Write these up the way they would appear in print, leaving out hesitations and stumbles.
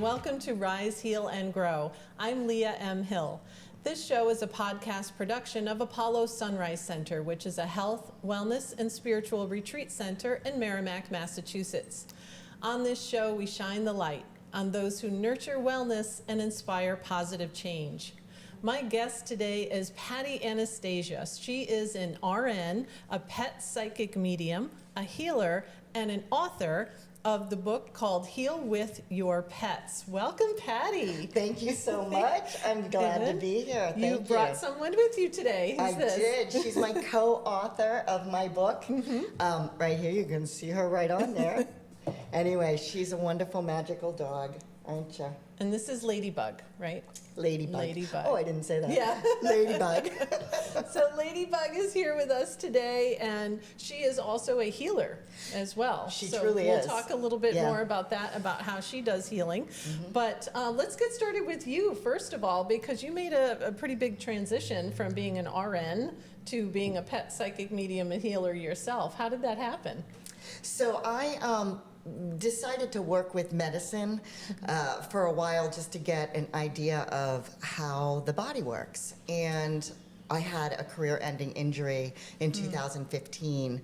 welcome to Rise, Heal, and Grow. I'm Leah M. Hill. This show is a podcast production of Apollo Sunrise Center, which is a health, wellness, and spiritual retreat center in Merrimack, Massachusetts. On this show, we shine the light on those who nurture wellness and inspire positive change. My guest today is Patti Anastasia. She is an RN, a pet psychic medium, a healer, and an author of the book called Heal with Your Pets. Welcome, Patti. Thank you so much. I'm glad to be here. Thank you. You brought someone with you today. Who's this? I did. She's my co-author of my book. Right here, you can see her right on there. Anyway, she's a wonderful, magical dog, aren't you? And this is Ladybug, right? Ladybug. Ladybug. Oh, I didn't say that. Yeah. Ladybug. So Ladybug is here with us today, and she is also a healer as well. She so truly we'll is. talk a little bit more about that, about how she does healing. But let's get started with you, first of all, because you made a pretty big transition from being an RN to being a pet psychic medium and healer yourself. How did that happen? So I decided to work with medicine for a while just to get an idea of how the body works. And I had a career-ending injury in 2015.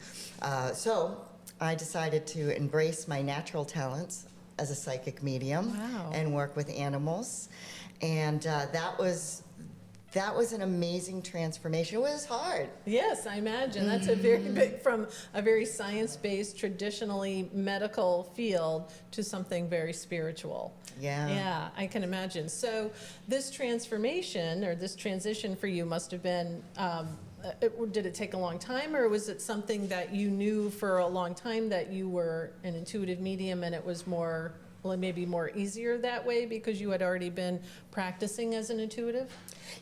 So I decided to embrace my natural talents as a psychic medium and work with animals. And that was an amazing transformation. It was hard. Yes, I imagine. That's a very big, from a very science-based, traditionally medical field to something very spiritual. Yeah, I can imagine. So this transformation or this transition for you must have been, did it take a long time, or was it something that you knew for a long time that you were an intuitive medium and it was more, well, maybe more easier that way because you had already been practicing as an intuitive?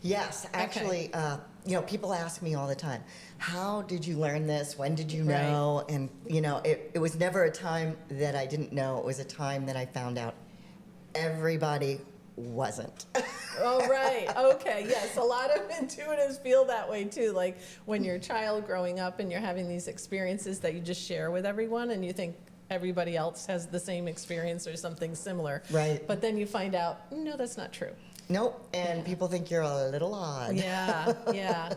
Yes, actually, people ask me all the time, how did you learn this? When did you know? Right. And, it was never a time that I didn't know. It was a time that I found out everybody wasn't. Oh, right. Okay. Yes. A lot of intuitives feel that way too. Like when you're a child growing up and you're having these experiences that you just share with everyone and you think everybody else has the same experience or something similar. Right. But then you find out, no, that's not true. Nope, and people think you're a little odd. Yeah,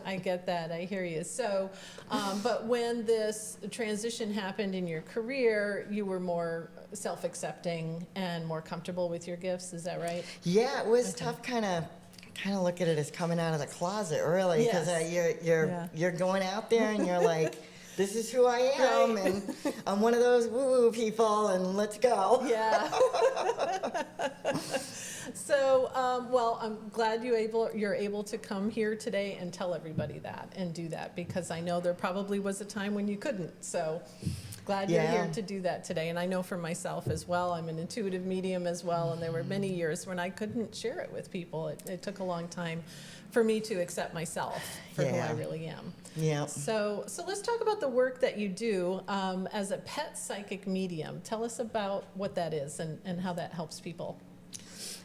I get that. I hear you. So, but when this transition happened in your career, you were more self-accepting and more comfortable with your gifts. Is that right? Yeah, it was tough. Kind of look at it as coming out of the closet, really, because you're going out there and you're like, this is who I am, and I'm one of those woo-woo people, and let's go. Yeah. So, well, I'm glad you're able to come here today and tell everybody that and do that, because I know there probably was a time when you couldn't. So glad you're here to do that today. And I know for myself as well, I'm an intuitive medium as well, and there were many years when I couldn't share it with people. It took a long time for me to accept myself for who I really am. Yeah. So let's talk about the work that you do as a pet psychic medium. Tell us about what that is and how that helps people.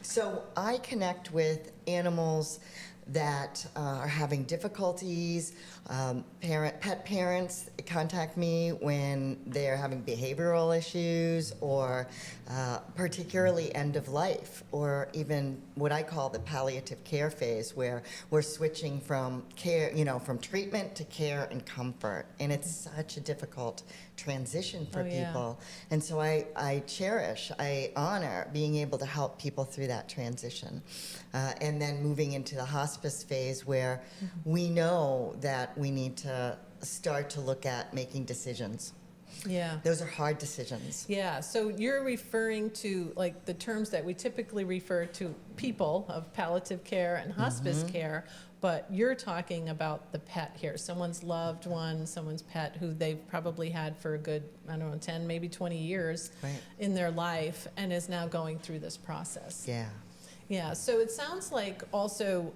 So I connect with animals that are having difficulties. Pet parents contact me when they're having behavioral issues, or particularly end of life, or even what I call the palliative care phase, where we're switching from care, from treatment to care and comfort. And it's such a difficult transition for people. And so I honor being able to help people through that transition. And then moving into the hospice phase, where we know that we need to start to look at making decisions. Yeah. Those are hard decisions. Yeah, so you're referring to like the terms that we typically refer to people of palliative care and hospice care, but you're talking about the pet here, someone's loved one, someone's pet who they've probably had for a good, 10, maybe 20 years in their life and is now going through this process. Yeah. Yeah, so it sounds like also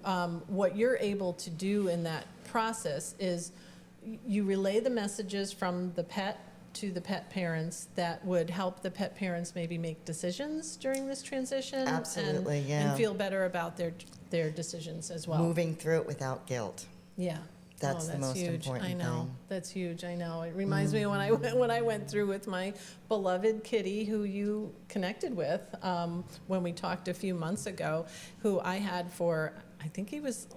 what you're able to do in that process is you relay the messages from the pet to the pet parents that would help the pet parents maybe make decisions during this transition. Absolutely, and feel better about their decisions as well. Moving through it without guilt. Yeah. That's the most huge. important I know. thing. That's huge. I know. It reminds me when I went through with my beloved kitty, who you connected with when we talked a few months ago, who I had for, I think he was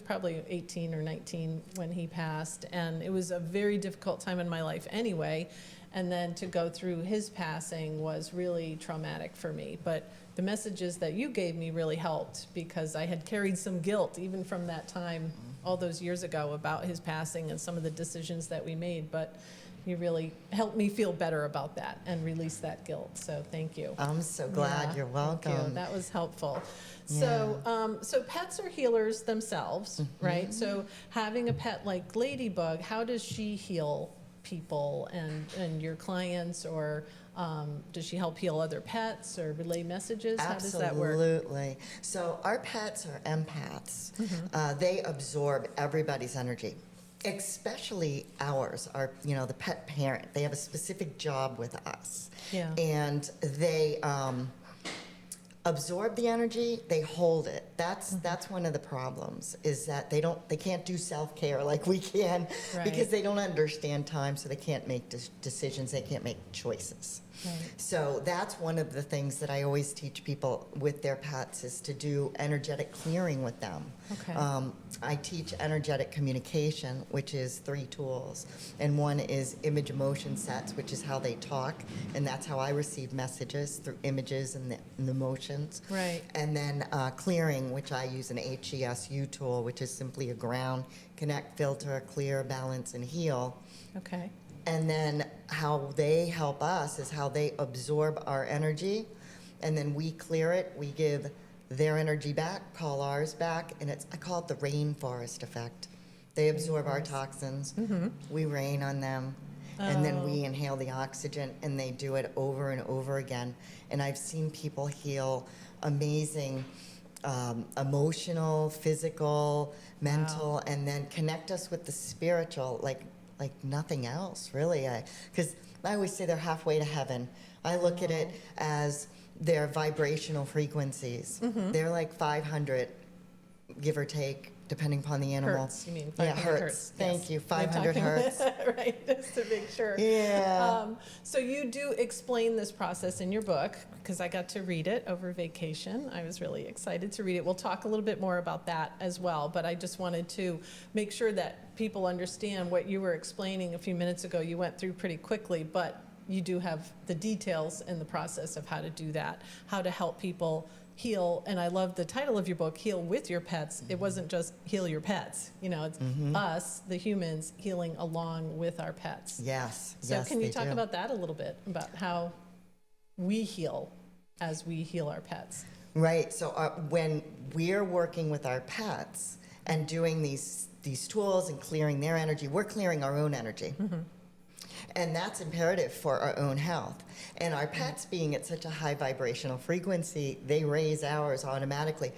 probably 18 or 19 when he passed, and it was a very difficult time in my life anyway. And then to go through his passing was really traumatic for me. But the messages that you gave me really helped, because I had carried some guilt even from that time all those years ago about his passing and some of the decisions that we made. But you really helped me feel better about that and release that guilt. So thank you. I'm so glad. Yeah, You're welcome. thank you. That was helpful. So, so pets are healers themselves, right? So having a pet like Ladybug, how does she heal people and your clients, or does she help heal other pets or relay messages? How does that work? Absolutely. So our pets are empaths. They absorb everybody's energy, especially ours. Our, the pet parent. They have a specific job with us, and they absorb the energy. They hold it. That's one of the problems, is that they can't do self-care like we can, because they don't understand time, so they can't make decisions. They can't make choices. So that's one of the things that I always teach people with their pets, is to do energetic clearing with them. I teach energetic communication, which is 3 tools. And one is image emotion sets, which is how they talk. And that's how I receive messages, through images and the emotions. And then clearing, which I use an HESU tool, which is simply a ground, connect, filter, clear, balance, and heal. And then how they help us is how they absorb our energy, and then we clear it. We give their energy back, call ours back, and I call it the rainforest effect. They absorb our toxins, we rain on them, and then we inhale the oxygen, and they do it over and over again. And I've seen people heal amazing emotional, physical, mental, and then connect us with the spiritual, like nothing else, really. Because I always say they're halfway to heaven. I look at it as their vibrational frequencies. They're like 500, give or take, depending upon the animal. Hertz, you mean? 500 hertz. Thank you, 500 hertz. Right, just to make sure. So you do explain this process in your book, because I got to read it over vacation. I was really excited to read it. We'll talk a little bit more about that as well, but I just wanted to make sure that people understand what you were explaining a few minutes ago. You went through pretty quickly, but you do have the details in the process of how to do that, how to help people heal. And I love the title of your book, Heal with Your Pets. It wasn't just heal your pets, it's us, the humans, healing along with our pets. So can you talk about that a little bit, about how we heal as we heal our pets? Right. So when we're working with our pets and doing these tools and clearing their energy, we're clearing our own energy. And that's imperative for our own health. And our pets, being at such a high vibrational frequency, they raise ours automatically.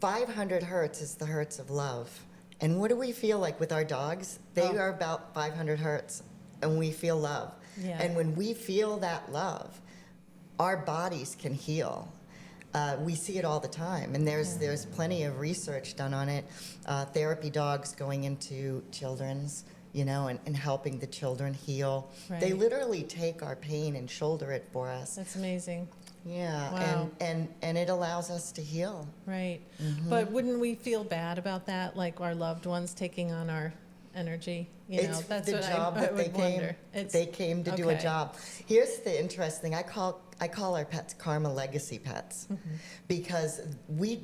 500 hertz is the hertz of love. And what do we feel like with our dogs? They are about 500 hertz, and we feel love. And when we feel that love, our bodies can heal. We see it all the time, and there's plenty of research done on it. Therapy dogs going into children's, and helping the children heal. They literally take our pain and shoulder it for us. That's amazing. Wow. And it allows us to heal. But wouldn't we feel bad about that, like our loved ones taking on our energy? It's that's the what job I that would wonder. They came to do a job. Here's the interesting, I call our pets karma legacy pets, because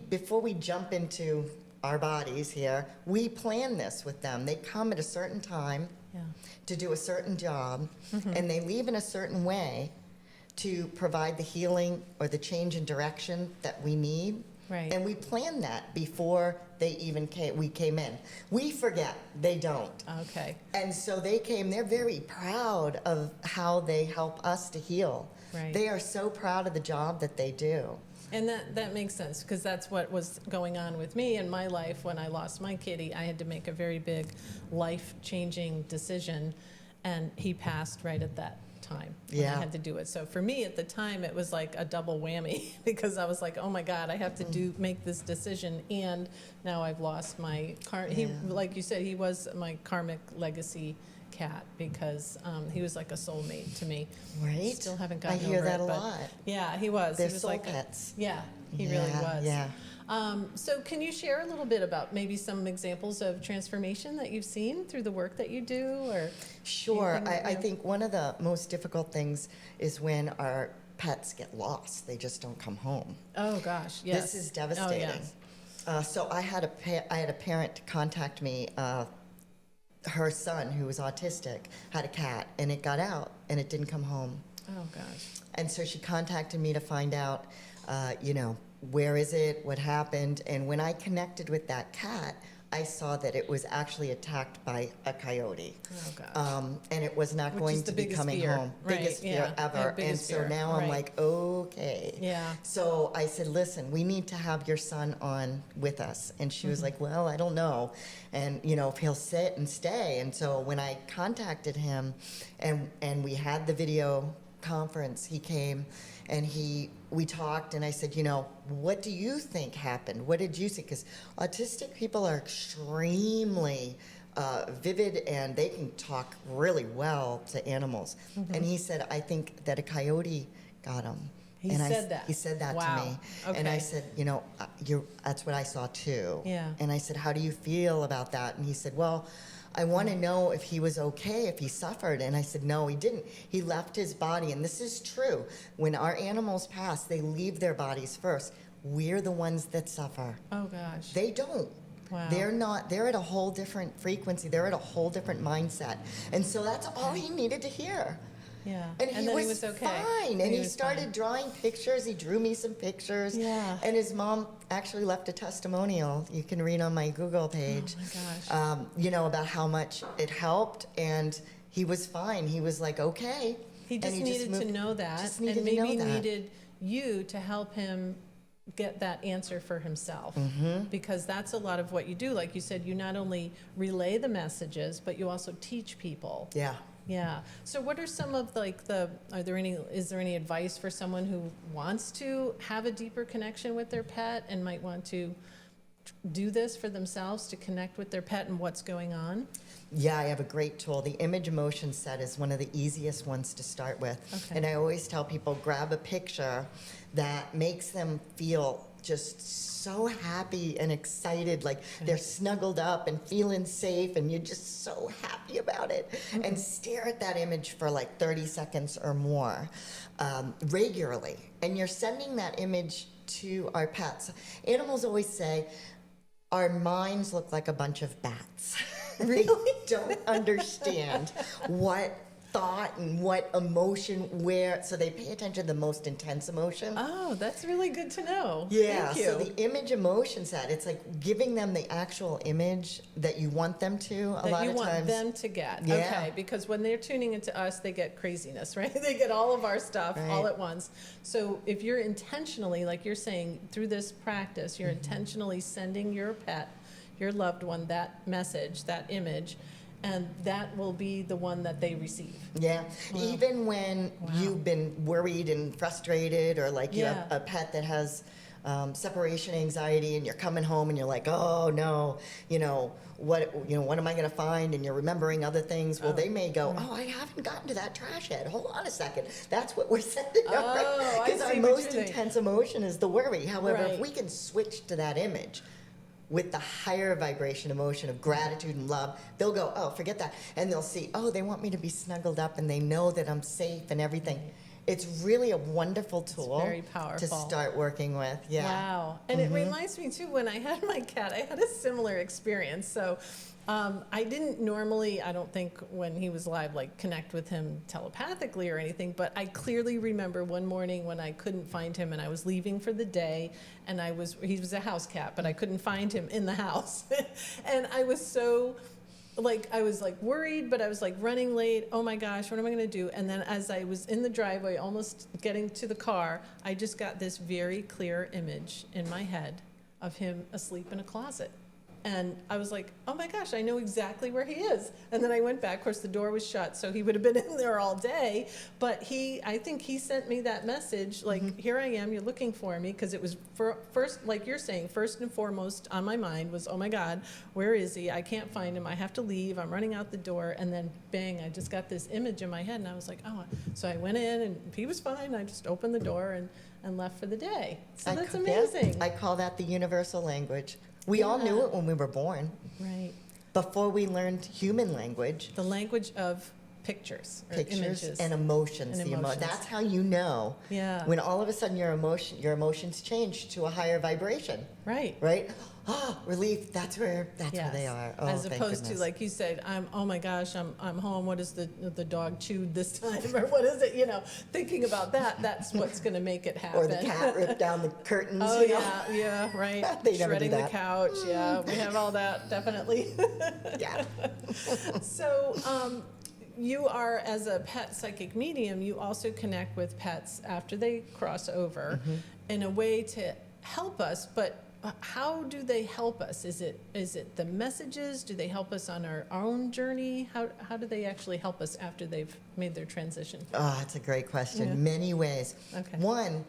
before we jump into our bodies here, we plan this with them. They come at a certain time to do a certain job, and they leave in a certain way to provide the healing or the change in direction that we need. And we plan that before we came in. We forget, they don't. And so they came, they're very proud of how they help us to heal. They are so proud of the job that they do. And that makes sense, because that's what was going on with me in my life when I lost my kitty. I had to make a very big life-changing decision, and he passed right at that time when Yeah. I had to do it. So for me at the time, it was like a double whammy because I was like, oh my God, I have to make this decision, and now I've lost my he, like you said, he was my karmic legacy cat because he was like a soulmate to me. Right? Still haven't I gotten hear over that it, a but lot. yeah, he was. They're He was soul like pets. yeah, he Yeah, really was. yeah. So can you share a little bit about maybe some examples of transformation that you've seen through the work that you do, or? Sure. anything, I think one of the most difficult things is when our pets get lost. They just don't come home. Oh gosh, yes. This is devastating. Oh, yes. So I had a parent contact me. Her son, who was autistic, had a cat, and it got out, and it didn't come home. Oh gosh. And so she contacted me to find out, where is it, what happened, and when I connected with that cat, I saw that it was actually attacked by a coyote. Oh gosh. And it was not Which going is the to be biggest coming fear, home. right, Biggest fear yeah, ever. And biggest so fear, now I'm right. like, okay. Yeah. So I said, listen, we need to have your son on with us. And she was like, well, I don't know. And, if he'll sit and stay. And so when I contacted him and we had the video conference, he came and we talked, and I said, what do you think happened? What did you see? Because autistic people are extremely vivid, and they can talk really well to animals. And he said, I think that a coyote got him. He And said that? He said that Wow. to me. Okay. And I said, that's what I saw too. Yeah. And I said, how do you feel about that? And he said, well, I want to know if he was okay, if he suffered. And I said, no, he didn't. He left his body. And this is true. When our animals pass, they leave their bodies first. We're the ones that suffer. Oh gosh. They don't. Wow. They're at a whole different frequency. They're at a whole different mindset. And so that's all he needed to hear. Yeah. And he then was okay. fine. And he was started fine. drawing pictures. He drew me some pictures. Yeah. And his mom actually left a testimonial. You can read on my Google page. Oh my gosh. About how much it helped. And he was fine. He was like, okay. He just And needed to moved- know that, just needed and to know maybe that. needed you to help him get that answer for himself. Because that's a lot of what you do. Like you said, you not only relay the messages, but you also teach people. Yeah. Yeah. So what are some of is there any advice for someone who wants to have a deeper connection with their pet and might want to do this for themselves, to connect with their pet and what's going on? Yeah, I have a great tool. The image emotion set is one of the easiest ones to start with. Okay. And I always tell people, grab a picture that makes them feel just so happy and excited, like they're snuggled up and feeling safe, and you're just so happy about it. And stare at that image for like 30 seconds or more regularly. And you're sending that image to our pets. Animals always say, our minds look like a bunch of bats. Really? They don't understand what thought and what emotion where, so they pay attention to the most intense emotion. Oh, that's really good to know. Yeah, Thank you. so the image emotion set, it's like giving them the actual image that you want them to. That you want them to get. Yeah. Okay, because when they're tuning into us, they get craziness, right? They get all of our stuff all Right. at once. So if you're intentionally, like you're saying, through this practice, you're intentionally sending your pet, your loved one, that message, that image, and that will be the one that they receive. Yeah, Wow. even when Wow. you've been worried and frustrated, or like you have Yeah. a pet that has separation anxiety, and you're coming home and you're like, oh no, what am I going to find? And you're remembering other things. Well, they may go, oh, I haven't gotten to that trash yet. Hold on a second. That's what we're sending Oh, I because see our what most you're saying. intense emotion is the worry. However, Right. if we can switch to that image with the higher vibration emotion of gratitude and love, they'll go, oh, forget that. And they'll see, oh, they want me to be snuggled up, and they know that I'm safe and everything. It's really a wonderful tool very to powerful. start working with. Yeah. Wow. And it reminds me too, when I had my cat, I had a similar experience. So I didn't normally, I don't think when he was alive, like connect with him telepathically or anything, but I clearly remember one morning when I couldn't find him and I was leaving for the day, and he was a house cat, but I couldn't find him in the house. And I was so I was worried, but I was running late. Oh my gosh, what am I going to do? And then as I was in the driveway, almost getting to the car, I just got this very clear image in my head of him asleep in a closet. And I was like, oh my gosh, I know exactly where he is. And then I went back. Of course, the door was shut, so he would have been in there all day. But I think he sent me that message, like, here I am, you're looking for me, because it was first, like you're saying, first and foremost on my mind was, oh my God, where is he? I can't find him. I have to leave. I'm running out the door. And then bang, I just got this image in my head, and I was like, oh. So I went in, and he was fine. I just opened the door and left for the day. So that's amazing. I call that the universal language. We all knew it when we were born. Right. Before we learned human language. The language of pictures or Pictures images. and emotions. And emotions. That's how you know. Yeah. When all of a sudden your emotions change to a higher vibration. Right. Right? Oh, relief. That's where Yes. they are. Oh, As thank opposed to, goodness. like you said, oh my gosh, I'm home. What is the dog chewed this time? Or what is it? You know, thinking about that, that's what's going to make it happen. Or the cat ripped down the curtains. Oh, you know? yeah, right. They never do Shredding the that. couch. Yeah, we have all that, definitely. Yeah. So, you are, as a pet psychic medium, you also connect with pets after they cross over in a way to help us, but how do they help us? Is it the messages? Do they help us on our own journey? How do they actually help us after they've made their transition? Oh, that's a great question. Yeah. Many ways. Okay. One,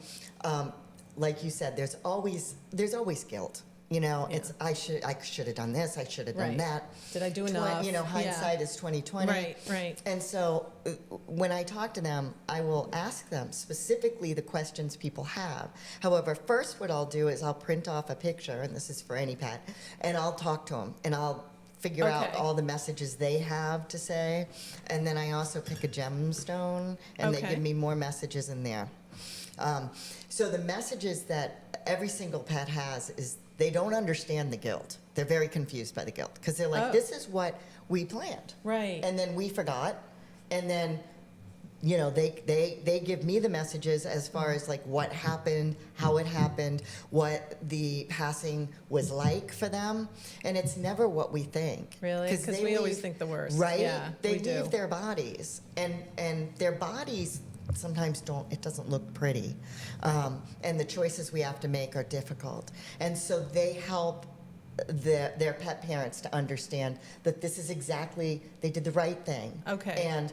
like you said, there's always guilt. You know, Yeah. it's I should have done this, I should have done Right. that. Did I do enough? You know, Yeah. hindsight is 20/20. Right. And so when I talk to them, I will ask them specifically the questions people have. However, first what I'll do is I'll print off a picture, and this is for any pet, and I'll talk to them, and I'll figure out Okay. all the messages they have to say. And then I also pick a gemstone, and they Okay. give me more messages in there. So the messages that every single pet has is they don't understand the guilt. They're very confused by the guilt because they're like, Oh. this is what we planned. Right. And then we forgot. And then, you know, they give me the messages as far as like what happened, how it happened, what the passing was like for them. And it's never what we think. Really? Because they we always leave- think the worst. Right? Yeah, They we do. leave their bodies. And their bodies sometimes it doesn't look pretty. And the choices we have to make are difficult. And so they help their pet parents to understand that this is exactly, they did the right thing. Okay. And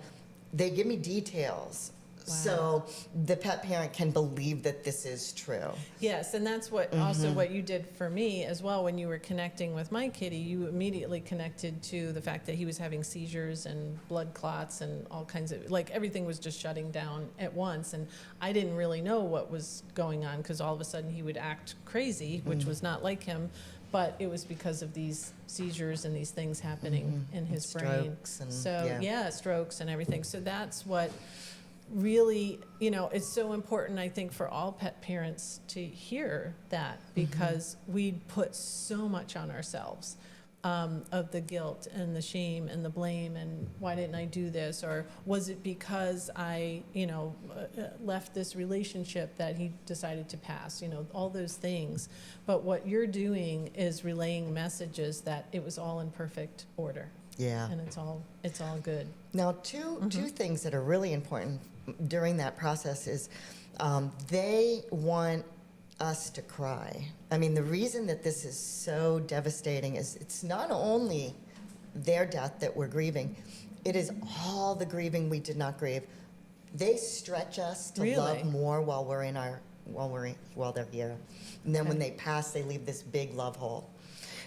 they give me details. Wow. So the pet parent can believe that this is true. Yes, and that's what also what you did for me as well. When you were connecting with my kitty, you immediately connected to the fact that he was having seizures and blood clots and all kinds of, like, everything was just shutting down at once. And I didn't really know what was going on because all of a sudden he would act crazy, which was not like him. But it was because of these seizures and these things happening in his brain. Strokes and- So yeah. strokes and everything. So that's what really, you know, it's so important, I think, for all pet parents to hear that because we put so much on ourselves of the guilt and the shame and the blame and why didn't I do this, or was it because I, you know, left this relationship that he decided to pass, you know, all those things. But what you're doing is relaying messages that it was all in perfect order. Yeah. And it's all good. Now, two things that are really important during that process is they want us to cry. I mean, the reason that this is so devastating is it's not only their death that we're grieving, it is all the grieving we did not grieve. They stretch us to Really? love more while they're here. And then when they pass, they leave this big love hole.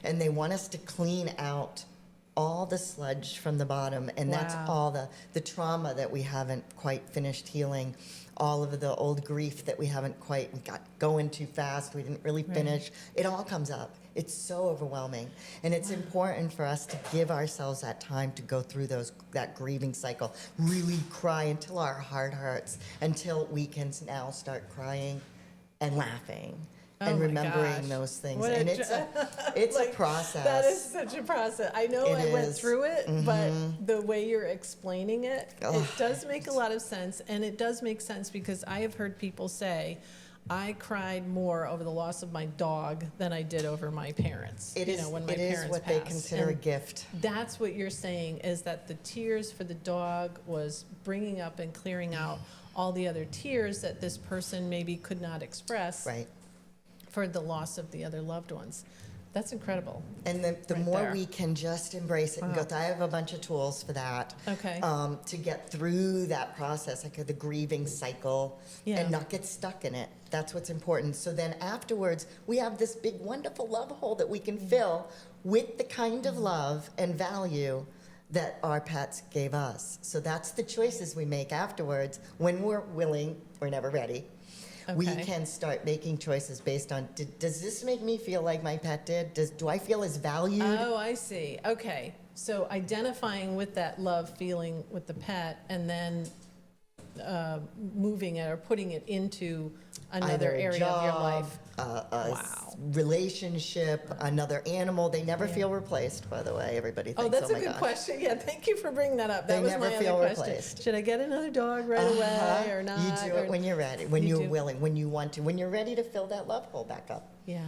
And they want us to clean out all the sludge from the bottom, and that's Wow. all the trauma that we haven't quite finished healing, all of the old grief that we got going too fast, we didn't really finish. It all comes up. It's so overwhelming. And it's important for us to give ourselves that time to go through that grieving cycle, really cry until our heart hurts, until we can now start crying and laughing. Oh And my remembering gosh. those things. What a And it's like, a process. That is such a process. I know It I went is. through it, but the way you're explaining it, it Ugh. does make a lot of sense. And it does make sense because I have heard people say, I cried more over the loss of my dog than I did over my parents. It you is, know, when my it is parents what they passed. consider a And gift. that's what you're saying, is that the tears for the dog was bringing up and clearing out all the other tears that this person maybe could not express Right. for the loss of the other loved ones. That's incredible. And the Right more there. we can just embrace it and go, I have a bunch of tools for that. Okay. To get through that process, like the grieving cycle, Yeah. and not get stuck in it. That's what's important. So then afterwards, we have this big, wonderful love hole that we can fill with the kind of love and value that our pets gave us. So that's the choices we make afterwards when we're willing, we're never ready. We Okay. can start making choices based on, does this make me feel like my pet did? Do I feel as valued? Oh, I see. Okay. So identifying with that love feeling with the pet and then moving it or putting it into another Either a area of your job, life. a Wow. relationship, another animal. They never Yeah. feel replaced, by the way. Everybody thinks, Oh, that's oh a my good gosh. question. Yeah, thank you for bringing that up. That They was never my feel other question. replaced. Should I get another dog right away or not? You do it Or- when you're ready, when You you're do. willing, when you want to, when you're ready to fill that love hole back up. Yeah.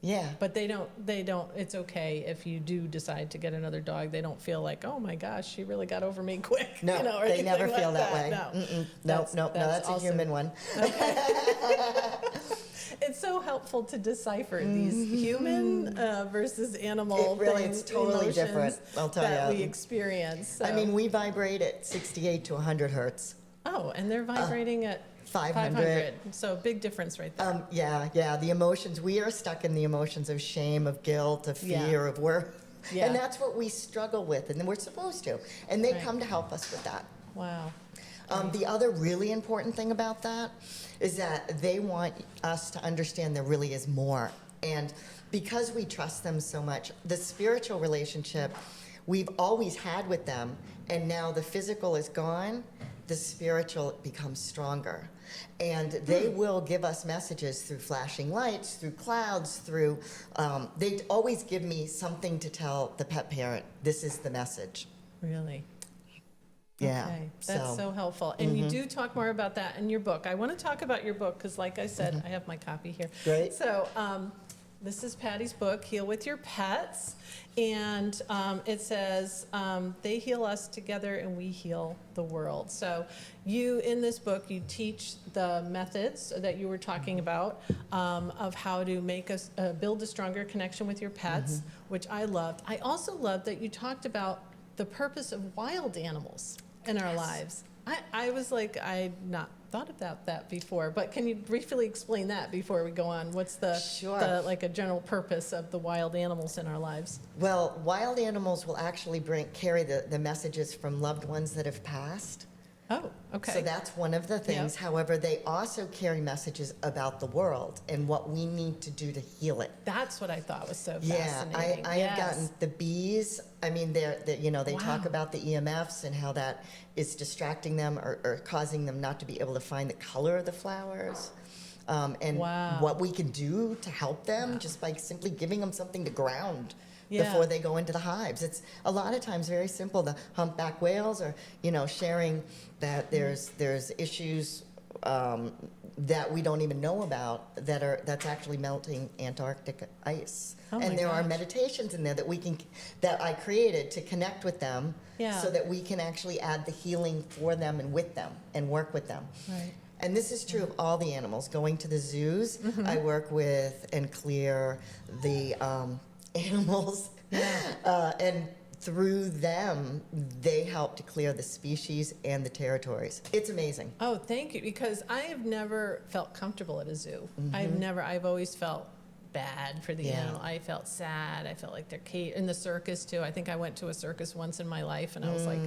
Yeah. But they don't, it's okay if you do decide to get another dog. They don't feel like, oh my gosh, she really got over me quick. No, you know, or they anything never like feel that way. No. No, That's- no, that's a awesome. human one. It's so helpful to decipher these human versus animal It really, things, it's totally emotions different, I'll tell that you. we experience. I So- mean, we vibrate at 68 to 100 hertz. oh, and they're vibrating at 500. So big difference right there. Yeah, the emotions, we are stuck in the emotions of shame, of guilt, of Yeah. fear, of worth. Yeah. And that's what we struggle with, and we're supposed to. And they Right. come to help us with that. Wow. The other really important thing about that is that they want us to understand there really is more. And because we trust them so much, the spiritual relationship we've always had with them, and now the physical is gone, the spiritual becomes stronger. And they will give us messages through flashing lights, through clouds, through, they always give me something to tell the pet parent, this is the message. Really? Yeah. Okay, that's so helpful. And you do talk more about that in your book. I want to talk about your book because, like I said, I have my copy here. Great. So this is Patti's book, Heal with Your Pets. And it says, they heal us together and we heal the world. So you, in this book, you teach the methods that you were talking about of how to make us build a stronger connection with your pets, which I loved. I also loved that you talked about the purpose of wild animals in our lives. I was like, I'd not thought about that before, but can you briefly explain that before we go on? What's Sure. like a general purpose of the wild animals in our lives? Well, wild animals will actually carry the messages from loved ones that have passed. Oh, okay. So that's one of the things. Yep. However, they also carry messages about the world and what we need to do to heal it. That's what I thought was so Yeah, fascinating. I have gotten the bees. I mean, they talk Wow. about the EMFs and how that is distracting them or causing them not to be able to find the color of the flowers. And Wow. what we can do to help them just by simply giving them something to ground Yeah. before they go into the hives. It's a lot of times very simple. The humpback whales are, sharing that there's issues that we don't even know about that's actually melting Antarctic ice. Oh my And there are gosh. meditations in there that I created to connect with them Yeah. so that we can actually add the healing for them and with them and work with them. Right. And this is true of all the animals. Going to the zoos, I work with and clear the animals. And through them, they help to clear the species and the territories. It's amazing. Oh, thank you, because I have never felt comfortable at a zoo. Mm-hmm. I've always felt bad for the Yeah. animal. I felt sad. I felt like they're in the circus too. I think I went to a circus once in my life and I was like,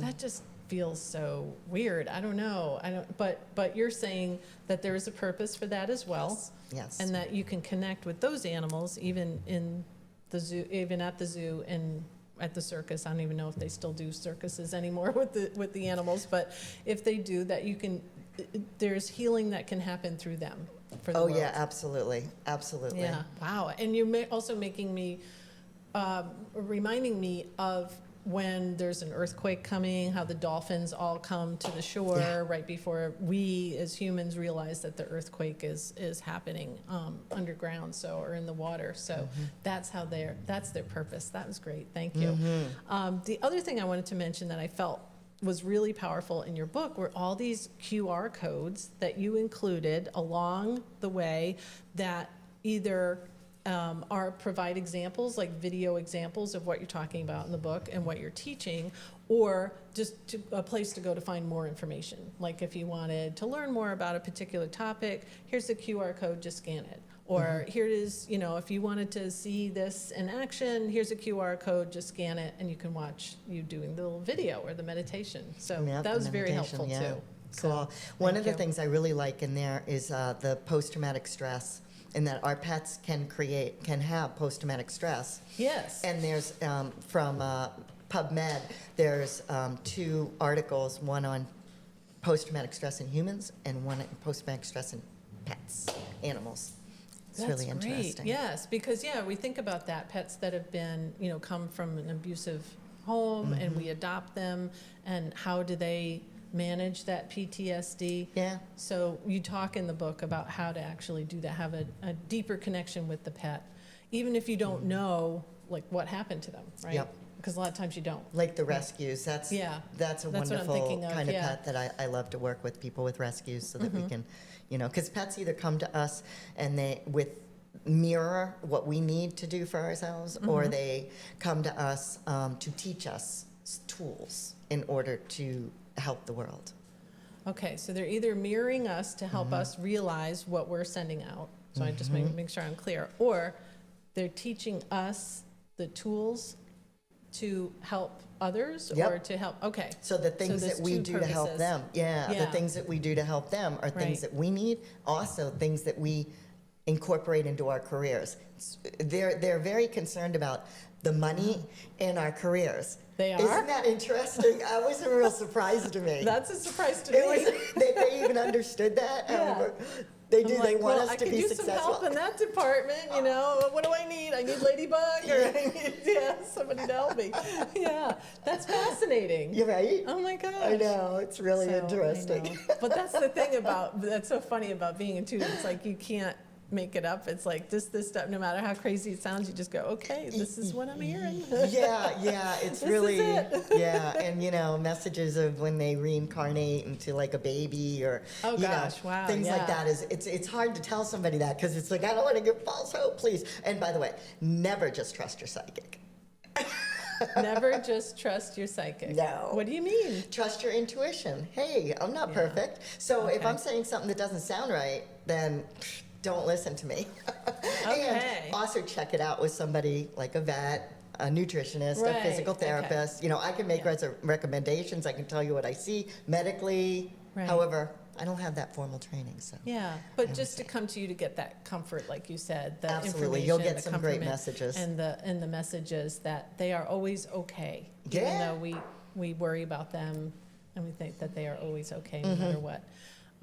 that just feels so weird. I don't know. But you're saying that there is a purpose for that as well. Yes. And that you can connect with those animals even in the zoo, even at the zoo and at the circus. I don't even know if they still do circuses anymore with the animals, but if they do, that you can, there's healing that can happen through them for the Oh, world. yeah, absolutely. Absolutely. Yeah, wow. And you're also making me, reminding me of when there's an earthquake coming, how the dolphins all come to the shore Yeah. right before we as humans realize that the earthquake is happening underground, or in the water. So that's their purpose. That was great. Thank you. The other thing I wanted to mention that I felt was really powerful in your book were all these QR codes that you included along the way that either provide examples, like video examples of what you're talking about in the book and what you're teaching, or just a place to go to find more information. Like if you wanted to learn more about a particular topic, here's the QR code, just scan it. Or here it is, if you wanted to see this in action, here's a QR code, just scan it, and you can watch you doing the little video or the meditation. So that was very helpful too. Cool. One of the things I really like in there is the post-traumatic stress, and that our pets can have post-traumatic stress. Yes. And there's from PubMed, there's 2 articles, one on post-traumatic stress in humans and one on post-traumatic stress in pets, animals. It's That's really interesting. Great. Yes, because we think about that, pets that have been, come from an abusive home and we adopt them, and how do they manage that PTSD? Yeah. So you talk in the book about how to actually do that, have a deeper connection with the pet, even if you don't know like what happened to them, right? Yep. Because a lot of times you don't. Like the rescues, that's a That's what I'm wonderful thinking of, kind of pet that I love to work with people with rescues, so that we can, because pets either come to us and they mirror what we need to do for ourselves, or they come to us to teach us tools in order to help the world. Okay, so they're either mirroring us to help us realize what we're sending out, so I just make sure I'm clear, or they're teaching us the tools to help others, or to help, So the things there's that we 2 do to help purposes. them, the things that we do to help them are things that we need, also things that we incorporate into our careers. They're very concerned about the money in our careers. They are? Isn't that interesting? That was a real surprise to me. That's a surprise to me. They even understood that. Yeah. They do. I'm They like, want well, us to be I could successful. use some help in that department, What do I need? I need Ladybug, or I need somebody to help me. Yeah, that's fascinating. You're right. Oh my gosh. I know. It's really So, interesting. But that's the thing that's so funny about being intuitive. It's like you can't make it up. It's like this stuff, no matter how crazy it sounds, you just go, okay, this is what I'm hearing. Yeah, it's This really, is it. and messages of when they reincarnate into like a baby, or wow, things like that. It's hard to tell somebody that, because it's like, I don't want to give false hope, please. And by the way, never just trust your psychic. Never just trust your psychic. No. What do you mean? Trust your intuition. Hey, I'm not perfect, so if I'm saying something that doesn't sound right, then don't listen to me. And also check it out with somebody like a vet, a nutritionist, a physical therapist. I can make recommendations. I can tell you what I see medically. However, I don't have that formal training, so. Yeah, but just to come to you to get that comfort, like you said, the Absolutely, information, you'll get the some great comfort, messages. and the messages that they are always okay, even though we worry about them and we think that they are always okay no matter what.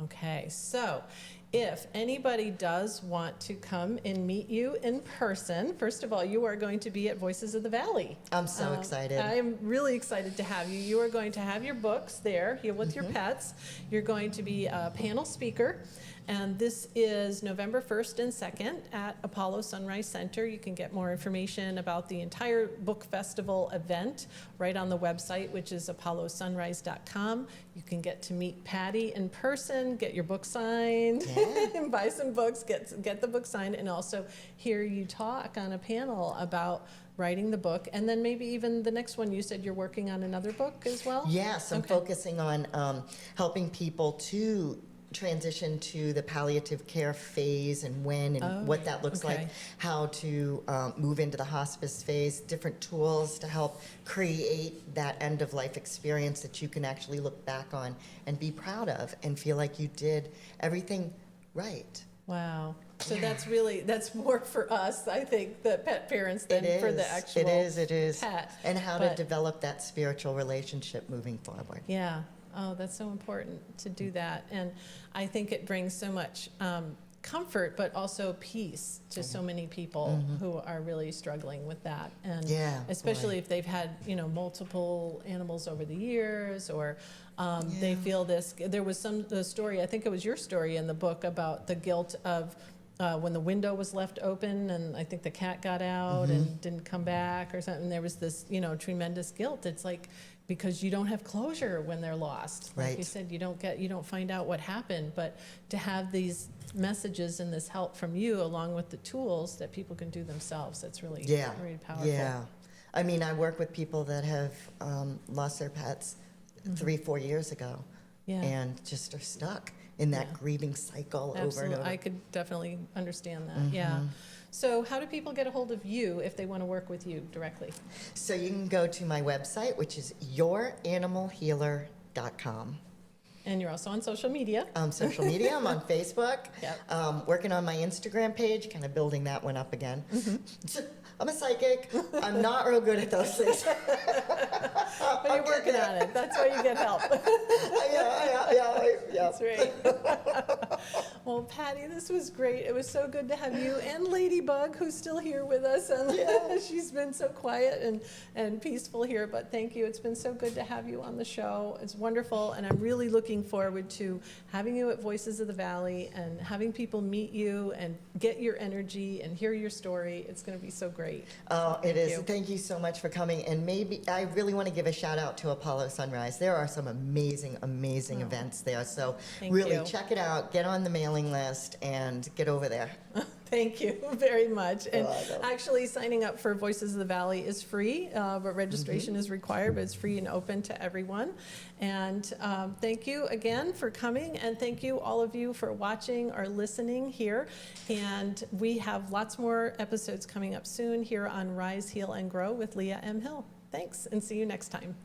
Okay, so if anybody does want to come and meet you in person, first of all, you are going to be at Voices of the Valley. I'm so excited. I am really excited to have you. You are going to have your books there here with your pets. You're going to be a panel speaker. And this is November 1st and 2nd at Apollo Sunrise Center. You can get more information about the entire book festival event right on the website, which is apollosunrise.com. You can get to meet Patti in person, get your book signed, and buy some books, get the book signed, and also hear you talk on a panel about writing the book. And then maybe even the next one, you said you're working on another book as well? Yes, I'm focusing on helping people to transition to the palliative care phase, and when and what that looks like, how to move into the hospice phase, different tools to help create that end of life experience that you can actually look back on and be proud of and feel like you did everything right. Wow. So that's more for us, I think, the pet parents than for the actual It is. pet. And how to develop that spiritual relationship moving forward. Yeah. Oh, that's so important to do that. And I think it brings so much comfort, but also peace to so many people who are really struggling with that. And especially if they've had, multiple animals over the years, or they feel this. There was a story, I think it was your story in the book, about the guilt of when the window was left open, and I think the cat got out and didn't come back or something. There was this, tremendous guilt. It's like, because you don't have closure when they're lost. Like you Right. said, you don't find out what happened, but to have these messages and this help from you along with the tools that people can do themselves, that's really, really powerful. Yeah. I mean, I work with people that have lost their pets 3-4 years ago Yeah. and just are stuck in that Yeah. grieving cycle over and Absolutely. over. I could definitely understand that. Yeah. So how do people get a hold of you if they want to work with you directly? So you can go to my website, which is youranimalhealer.com. And you're also on social media. Social media, I'm on Facebook. Yep. Working on my Instagram page, kind of building that one up again. I'm a psychic. I'm not real good at those things. But you're working on it. That's why you get help. Yeah. That's right. Well, Patti, this was great. It was so good to have you and Ladybug, who's still here with us. And she's been so quiet and peaceful here, but thank you. It's been so good to have you on the show. It's wonderful, and I'm really looking forward to having you at Voices of the Valley and having people meet you and get your energy and hear your story. It's going to be so great. Oh, So it is. you. Thank you so much for coming. And maybe I really want to give a shout out to Apollo Sunrise. There are some amazing events there. So Thank really you. check it out. Get on the mailing list and get over there. Thank you very much. And welcome. actually, signing up for Voices of the Valley is free, but registration is required, but it's free and open to everyone. And thank you again for coming, and thank you, all of you, for watching or listening here. And we have lots more episodes coming up soon here on Rise, Heal, and Grow with Leah M. Hill. Thanks, and see you next time.